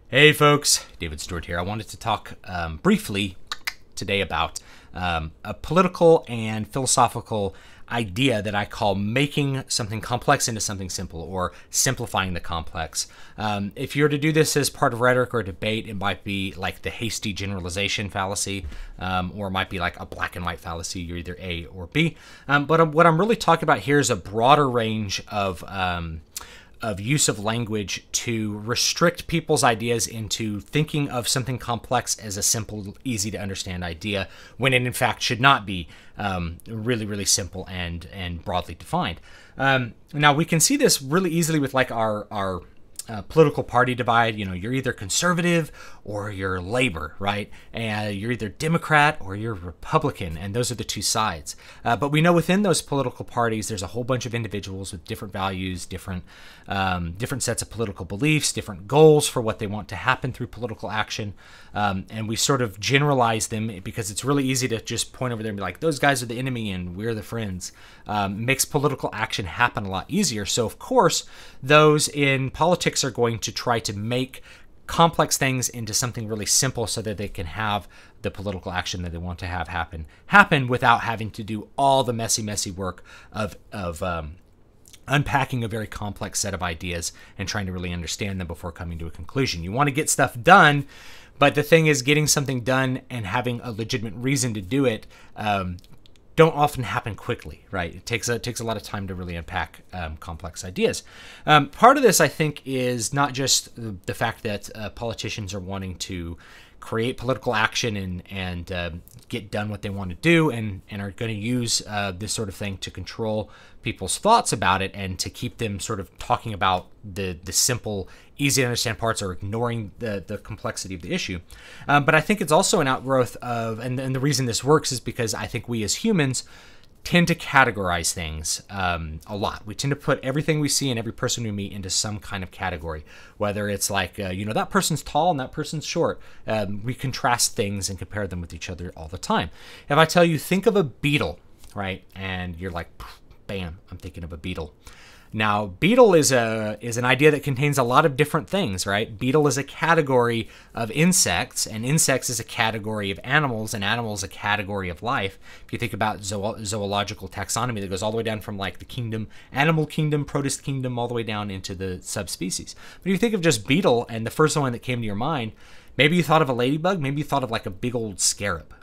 Hey folks, David Stewart here. I wanted to talk briefly today about a political and philosophical idea that I call making something complex into something simple, or simplifying the complex. If you were to do this as part of rhetoric or debate, it might be like the hasty generalization fallacy, or it might be like a black and white fallacy. You're either A or B. But what I'm really talking about here is a broader range of use of language to restrict people's ideas into thinking of something complex as a simple, easy to understand idea, when it in fact should not be really, really simple and broadly defined. Now we can see this really easily with like our political party divide. You know, you're either conservative or you're labor, right? And you're either Democrat or you're Republican, and those are the two sides. But we know within those political parties, there's a whole bunch of individuals with different values, different sets of political beliefs, different goals for what they want to happen through political action. And we sort of generalize them because it's really easy to just point over there and be like, those guys are the enemy and we're the friends. Makes political action happen a lot easier. So of course, those in politics are going to try to make complex things into something really simple so that they can have the political action that they want to have happen without having to do all the messy work of unpacking a very complex set of ideas and trying to really understand them before coming to a conclusion. You want to get stuff done, but the thing is, getting something done and having a legitimate reason to do it don't often happen quickly, right? It takes a lot of time to really unpack complex ideas. Part of this, I think, is not just the fact that politicians are wanting to create political action and get done what they want to do, and are going to use this sort of thing to control people's thoughts about it and to keep them sort of talking about the simple, easy to understand parts, or ignoring the complexity of the issue. But I think it's also an outgrowth of, and the reason this works is because I think we as humans tend to categorize things a lot. We tend to put everything we see and every person we meet into some kind of category, whether it's like, that person's tall and that person's short. We contrast things and compare them with each other all the time. If I tell you, think of a beetle, right? And you're like, bam, I'm thinking of a beetle. Now, beetle is an idea that contains a lot of different things, right? Beetle is a category of insects, and insects is a category of animals, and animals a category of life. If you think about zoological taxonomy, that goes all the way down from like the kingdom, animal kingdom, protist kingdom, all the way down into the subspecies. But if you think of just beetle, and the first one that came to your mind, maybe you thought of a ladybug, maybe you thought of like a big old scarab.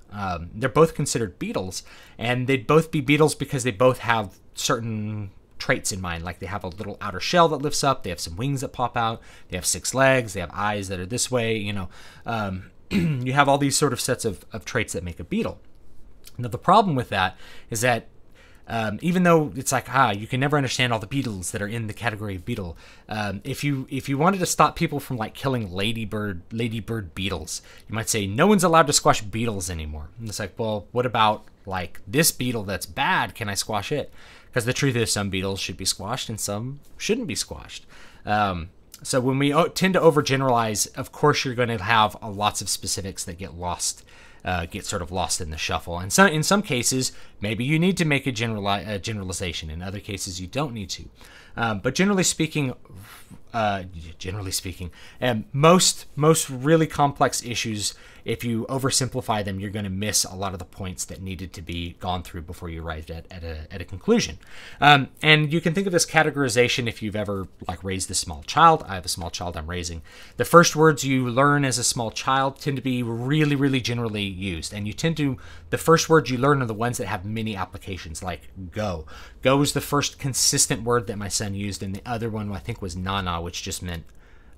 They're both considered beetles, and they'd both be beetles because they both have certain traits in mind. Like they have a little outer shell that lifts up, they have some wings that pop out, they have 6 legs, they have eyes that are this way, you have all these sort of sets of traits that make a beetle. Now the problem with that is that even though it's like, you can never understand all the beetles that are in the category of beetle, if you wanted to stop people from like killing ladybird beetles, you might say no one's allowed to squash beetles anymore. And it's like, well, what about like this beetle that's bad? Can I squash it? Because the truth is, some beetles should be squashed and some shouldn't be squashed. So when we tend to overgeneralize, of course you're going to have lots of specifics that get lost, get sort of lost in the shuffle. And so in some cases, maybe you need to make a generalization. In other cases, you don't need to. But generally speaking, most really complex issues, if you oversimplify them, you're going to miss a lot of the points that needed to be gone through before you arrived at a conclusion. And you can think of this categorization if you've ever like raised a small child. I have a small child I'm raising. The first words you learn as a small child tend to be really, really generally used. And the first words you learn are the ones that have many applications, like go. Go is the first consistent word that my son used, and the other one I think was nana, which just meant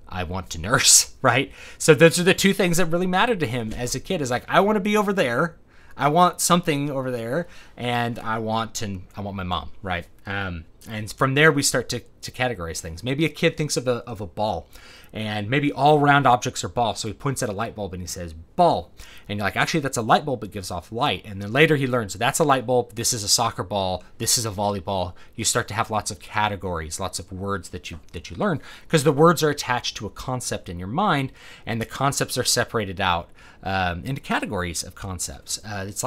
I want to nurse, right? So those are the two things that really mattered to him as a kid. Is like, I want to be over there, I want something over there, and I want my mom, right? And from there we start to categorize things. Maybe a kid thinks of a ball, and maybe all round objects are balls. So he points at a light bulb and he says, ball. And you're like, actually, that's a light bulb. It gives off light. And then later he learns that's a light bulb. This is a soccer ball. This is a volleyball. You start to have lots of categories, lots of words that you learn, because the words are attached to a concept in your mind, and the concepts are separated out into categories of concepts. It's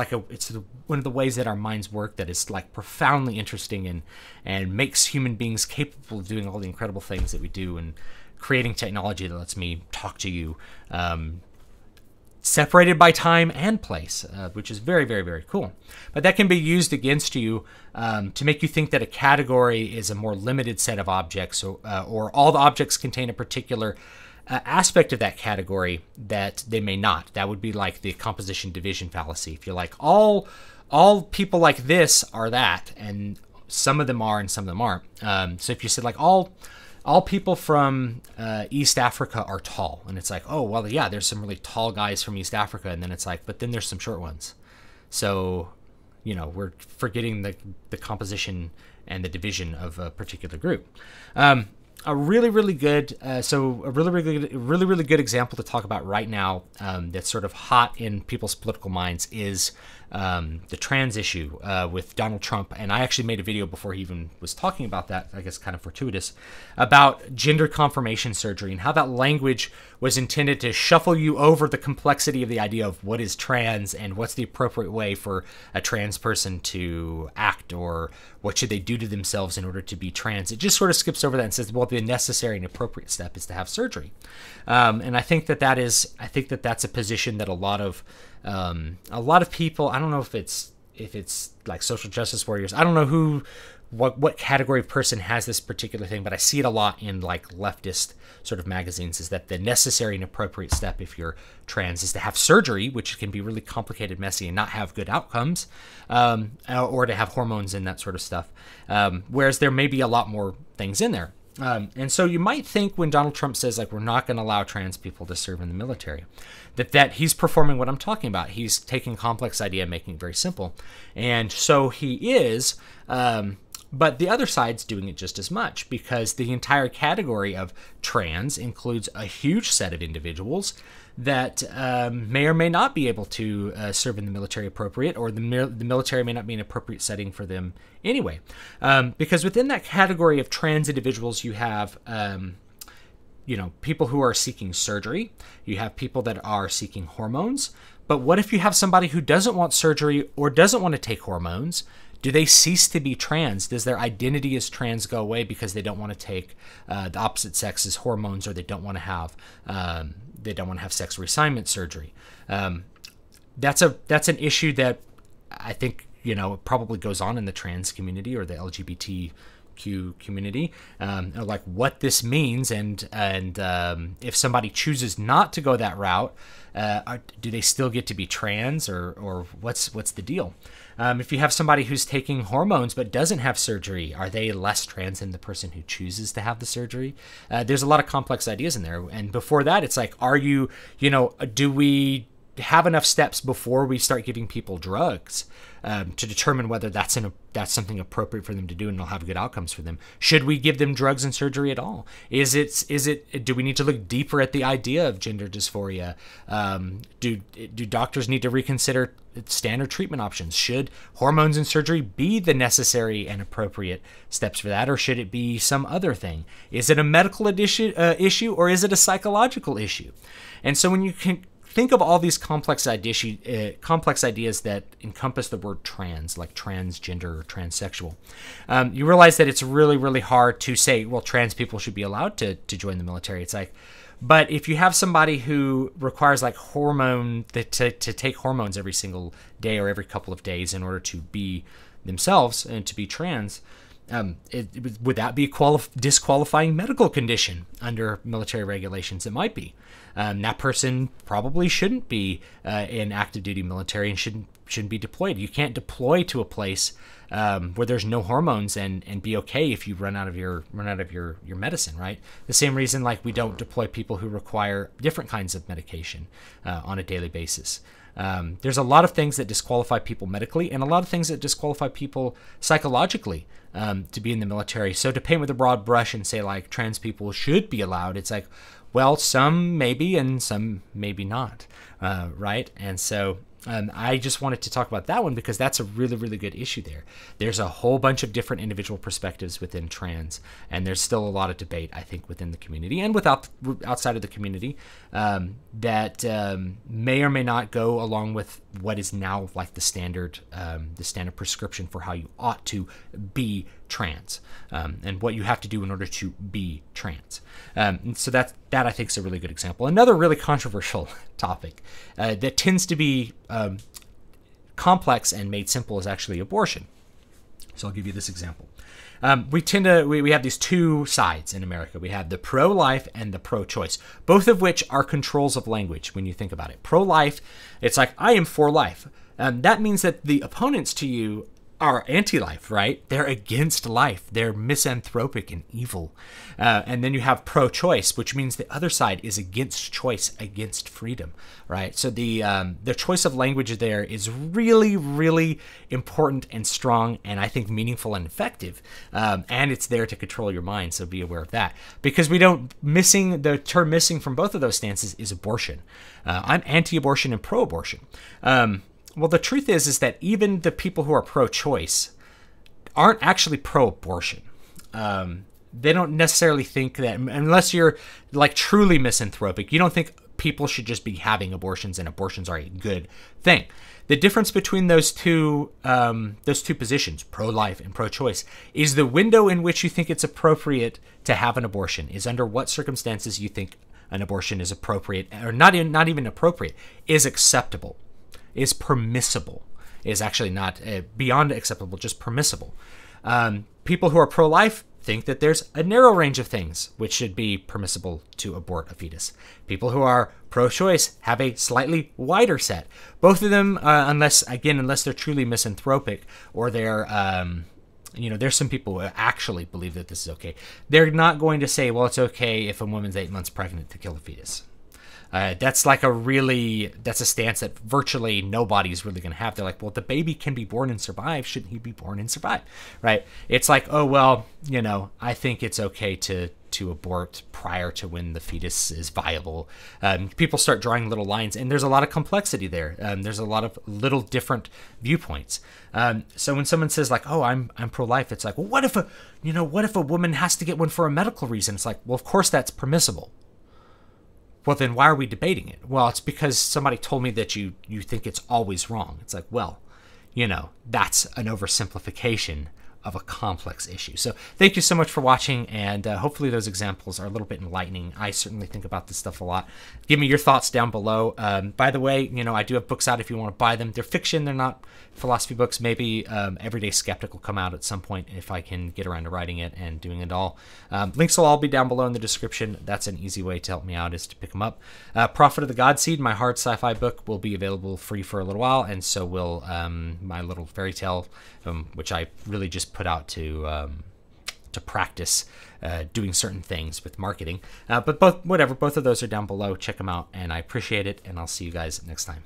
one of the ways that our minds work that is like profoundly interesting and makes human beings capable of doing all the incredible things that we do, and creating technology that lets me talk to you separated by time and place, which is very, very, very cool. But that can be used against you to make you think that a category is a more limited set of objects, or all the objects contain a particular aspect of that category that they may not. That would be like the composition division fallacy. If you're like, all people like this are that, and some of them are and some of them aren't. So if you said like all people from East Africa are tall, and it's like, oh, well, yeah, there's some really tall guys from East Africa, and then it's like, but then there's some short ones. So, we're forgetting the composition and the division of a particular group. A really, really good, really good example to talk about right now that's sort of hot in people's political minds is the trans issue with Donald Trump. And I actually made a video before he even was talking about that, I guess kind of fortuitous, about gender confirmation surgery and how that language was intended to shuffle you over the complexity of the idea of what is trans and what's the appropriate way for a trans person to act, or what should they do to themselves in order to be trans. It just sort of skips over that and says, well, the necessary and appropriate step is to have surgery. And I think that's a position that a lot of people, I don't know if it's like social justice warriors, I don't know what category of person has this particular thing, but I see it a lot in like leftist sort of magazines, is that the necessary and appropriate step if you're trans is to have surgery, which can be really complicated, messy, and not have good outcomes, or to have hormones and that sort of stuff. Whereas there may be a lot more things in there. And so you might think when Donald Trump says, like, we're not going to allow trans people to serve in the military, that he's performing what I'm talking about. He's taking a complex idea and making it very simple. And so he is, but the other side's doing it just as much, because the entire category of trans includes a huge set of individuals that may or may not be able to serve in the military appropriate, or the military may not be an appropriate setting for them anyway. Because within that category of trans individuals, you have people who are seeking surgery, you have people that are seeking hormones. But what if you have somebody who doesn't want surgery or doesn't want to take hormones? Do they cease to be trans? Does their identity as trans go away because they don't want to take the opposite sex's hormones, or they don't want to have sex reassignment surgery? That's an issue that I think probably goes on in the trans community or the LGBTQ community, like what this means, and if somebody chooses not to go that route, do they still get to be trans, or what's the deal? If you have somebody who's taking hormones but doesn't have surgery, are they less trans than the person who chooses to have the surgery? There's a lot of complex ideas in there. And before that, it's like, do we have enough steps before we start giving people drugs to determine whether that's something appropriate for them to do and they'll have good outcomes for them? Should we give them drugs and surgery at all? Do we need to look deeper at the idea of gender dysphoria? Do doctors need to reconsider standard treatment options? Should hormones and surgery be the necessary and appropriate steps for that, or should it be some other thing? Is it a medical issue, or is it a psychological issue? And so when you can think of all these complex ideas that encompass the word trans, like transgender or transsexual, you realize that it's really, really hard to say, well, trans people should be allowed to join the military. It's like, but if you have somebody who requires like to take hormones every single day or every couple of days in order to be themselves and to be trans, would that be a disqualifying medical condition under military regulations? It might be. That person probably shouldn't be in active duty military and shouldn't be deployed. You can't deploy to a place where there's no hormones and be okay if you run out of your medicine, right? The same reason like we don't deploy people who require different kinds of medication on a daily basis. There's a lot of things that disqualify people medically, and a lot of things that disqualify people psychologically to be in the military. So to paint with a broad brush and say like trans people should be allowed, it's like, well, some maybe and some maybe not, right? And so I just wanted to talk about that one because that's a really, really good issue there. There's a whole bunch of different individual perspectives within trans, and there's still a lot of debate, I think, within the community and outside of the community that may or may not go along with what is now like the standard prescription for how you ought to be trans and what you have to do in order to be trans. And so that I think is a really good example. Another really controversial topic that tends to be complex and made simple is actually abortion. So I'll give you this example. We have these two sides in America. We have the pro-life and the pro-choice, both of which are controls of language when you think about it. Pro-life, it's like, I am for life. That means that the opponents to you are anti-life, right? They're against life. They're misanthropic and evil. And then you have pro-choice, which means the other side is against choice, against freedom, right? So the choice of language there is really, really important and strong, and I think meaningful and effective. And it's there to control your mind, so be aware of that. Because the term missing from both of those stances is abortion. I'm anti-abortion and pro-abortion. Well, the truth is that even the people who are pro-choice aren't actually pro-abortion. They don't necessarily think that, unless you're like truly misanthropic, you don't think people should just be having abortions and abortions are a good thing. The difference between those two positions, pro-life and pro-choice, is the window in which you think it's appropriate to have an abortion, is under what circumstances you think an abortion is appropriate, or not even appropriate, is acceptable. Is permissible, is actually not beyond acceptable, just permissible. People who are pro-life think that there's a narrow range of things which should be permissible to abort a fetus. People who are pro-choice have a slightly wider set. Both of them, unless they're truly misanthropic, or they're there's some people who actually believe that this is okay. They're not going to say, well, it's okay if a woman's 8 months pregnant to kill a fetus. That's a stance that virtually nobody's really going to have. They're like, well, the baby can be born and survive. Shouldn't he be born and survive? Right? It's like, oh, well, I think it's okay to abort prior to when the fetus is viable. People start drawing little lines, and there's a lot of complexity there. There's a lot of little different viewpoints. So when someone says like, oh, I'm pro-life, it's like, well, what if a woman has to get one for a medical reason? It's like, well, of course that's permissible. Well, then why are we debating it? Well, it's because somebody told me that you think it's always wrong. It's like, well, that's an oversimplification of a complex issue. So thank you so much for watching, and hopefully those examples are a little bit enlightening. I certainly think about this stuff a lot. Give me your thoughts down below. By the way, I do have books out if you want to buy them. They're fiction. They're not philosophy books. Maybe Everyday Skeptic will come out at some point if I can get around to writing it and doing it all. Links will all be down below in the description. That's an easy way to help me out, is to pick them up. Prophet of the Godseed, my hard sci-fi book, will be available free for a little while, and so will my little fairy tale, which I really just put out to practice doing certain things with marketing. But both of those are down below. Check them out, and I appreciate it, and I'll see you guys next time.